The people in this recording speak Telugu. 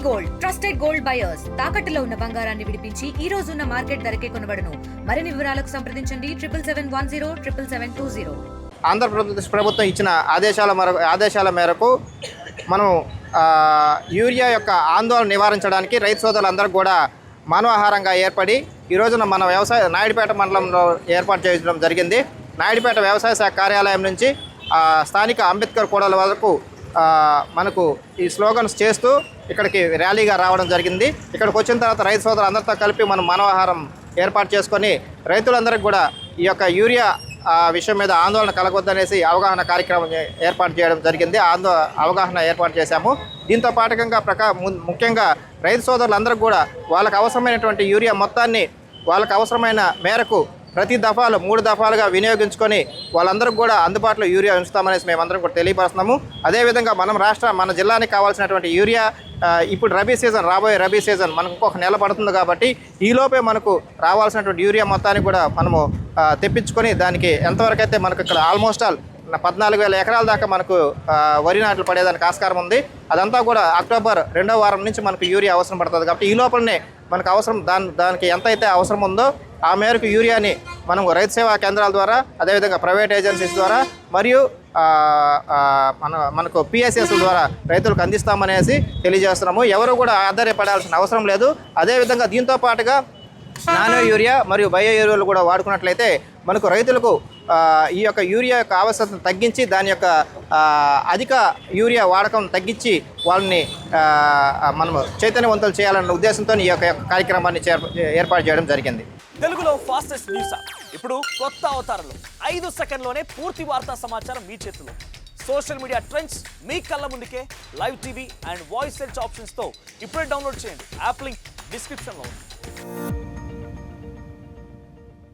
గోల్డ్ ట్రస్టెడ్ గోల్డ్ బయర్స్ తాకట్టులో ఉన్న బంగారాన్ని విడిపించి ఈ రోజు ఉన్న మార్కెట్ ధరకే కొనబడును. మరిన్ని వివరాలకు సంప్రదించండి 77107720. ఆంధ్రప్రదేశ్ ప్రభుత్వం ఇచ్చిన ఆదేశాల మేరకు మనం యూరియా యొక్క ఆందోళన నివారించడానికి రైతు సోదరులందరూ కూడా మానవాహారంగా ఏర్పడి ఈ రోజున మన నాయుడుపేట మండలంలో ఏర్పాటు చేయడం జరిగింది. నాయుడుపేట వ్యవసాయ శాఖ కార్యాలయం నుంచి స్థానిక అంబేద్కర్ కూడల వరకు మనకు ఈ స్లోగన్స్ చేస్తూ ఇక్కడికి ర్యాలీగా రావడం జరిగింది. ఇక్కడికి వచ్చిన తర్వాత రైతు సోదరులు అందరితో కలిపి మనం మానవాహారం ఏర్పాటు చేసుకొని రైతులందరికీ కూడా ఈ యొక్క యూరియా విషయం మీద ఆందోళన కలగొద్దనేసి అవగాహన కార్యక్రమం ఏర్పాటు చేయడం జరిగింది. అవగాహన ఏర్పాటు చేశాము. దీంతో పాటుగా ముఖ్యంగా రైతు సోదరులందరికీ కూడా వాళ్ళకు అవసరమైనటువంటి యూరియా మొత్తాన్ని వాళ్ళకు అవసరమైన మేరకు ప్రతి దఫాలు 3 దఫాలుగా వినియోగించుకొని వాళ్ళందరికీ కూడా అందుబాటులో యూరియా ఉంచుతామనేసి మేమందరం కూడా తెలియపరుస్తున్నాము. అదేవిధంగా మన జిల్లానికి కావాల్సినటువంటి యూరియా ఇప్పుడు రాబోయే రబీ సీజన్ మనకు ఇంకొక నెల పడుతుంది కాబట్టి ఈలోపే మనకు రావాల్సినటువంటి యూరియా మొత్తాన్ని కూడా మనము తెప్పించుకొని దానికి ఎంతవరకు అయితే మనకు ఇక్కడ ఆల్మోస్ట్ ఆల్ 14,000 ఎకరాల దాకా మనకు వరి నాట్లు పడేదానికి ఆస్కారం ఉంది. అదంతా కూడా అక్టోబర్ 2వ వారం నుంచి మనకు యూరియా అవసరం పడుతుంది కాబట్టి ఈ లోపలనే మనకు అవసరం దానికి ఎంత అయితే అవసరం ఉందో ఆ మేరకు యూరియాని మనం రైతు సేవా కేంద్రాల ద్వారా అదేవిధంగా ప్రైవేట్ ఏజెన్సీస్ ద్వారా మరియు మనకు పిఎస్ఎస్ ద్వారా రైతులకు అందిస్తామనేసి తెలియజేస్తున్నాము. ఎవరు కూడా ఆధారపడాల్సిన అవసరం లేదు. అదేవిధంగా దీంతో పాటుగా నానో యూరియా మరియు బయో యూరియాలు కూడా వాడుకున్నట్లయితే మనకు రైతులకు ఈ యొక్క యూరియా యొక్క ఆవశ్యకతను తగ్గించి దాని యొక్క అధిక యూరియా వాడకం తగ్గించి వాళ్ళని మనము చైతన్యవంతులు చేయాలన్న ఉద్దేశంతో ఈ యొక్క కార్యక్రమాన్ని ఏర్పాటు చేయడం జరిగింది. తెలుగులో ఫాస్టెస్ట్ న్యూస్ యాప్ ఇప్పుడు కొత్త అవతారంలో 5 సెకండ్లోనే పూర్తి వార్తా సమాచారం మీ చేతిలో. సోషల్ మీడియా ట్రెండ్స్ మీ కళ్ళ ముందుకే live TV and voice search ఆప్షన్స్తో ఇప్పుడే డౌన్లోడ్ చేయండి. యాప్ లింక్ డిస్క్రిప్షన్లో ఉంది.